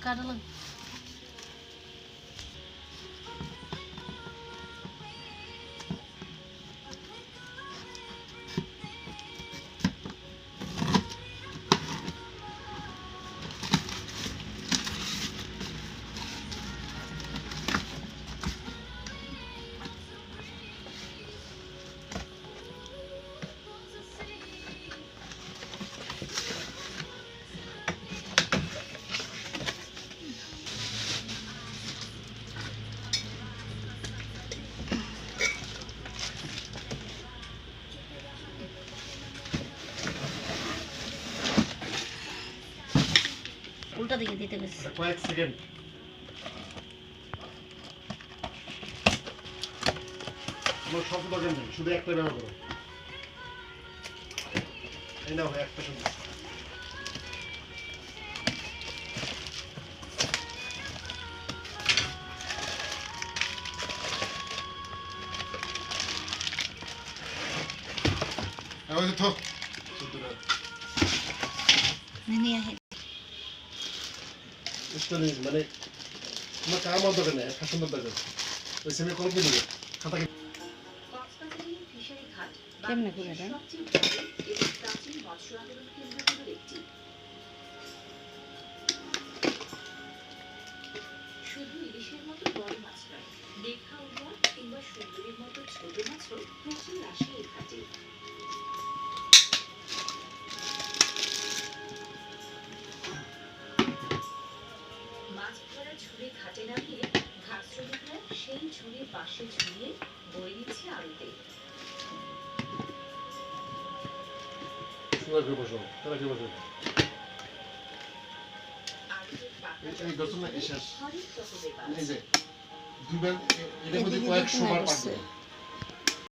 কাটা লাগবে। উল্টা দিকে দিতে গেছে কয়েক সেকেন্ড। আমার সব দরকার নেই, শুধু একটা ব্যবহার করো। এই নাও একটা শুধু। আওয়াজ তো শুধুরা নিয়ে আহে স্টোরি মানে তোমার কার মত দরকার নেই, একটা সুন্দর দরকার। ওই সেমি কল করে দিবে খাতা কক্সবাজারের ফিশারি ঘাট কেমনে করে এটা? সবচেয়ে বড় এবং প্রাচীন মৎস্য আহরণ কেন্দ্রগুলোর একটি। শুধু ইলিশের মতো বড় মাছ নয়, দীঘা উদ্যান কিংবা সুন্দরীর মতো ছোট মাছও প্রচুর আসে এই ঘাটে। মাছ ধরা ঝুড়ি ঘাটে নামিয়ে ঘাট শ্রমিকরা সেই ঝুড়ির পাশে ঝুলিয়ে বয়ে নিচ্ছে আড়তে। সুন্দর করে বসো, তারা কি বসো। আড়তের পাতা এই দর্শন না এই শেষ। হরেক রকমের মাছ। এই যে দুইবার এটার মধ্যে কয়েকশো বার পাক দেবে।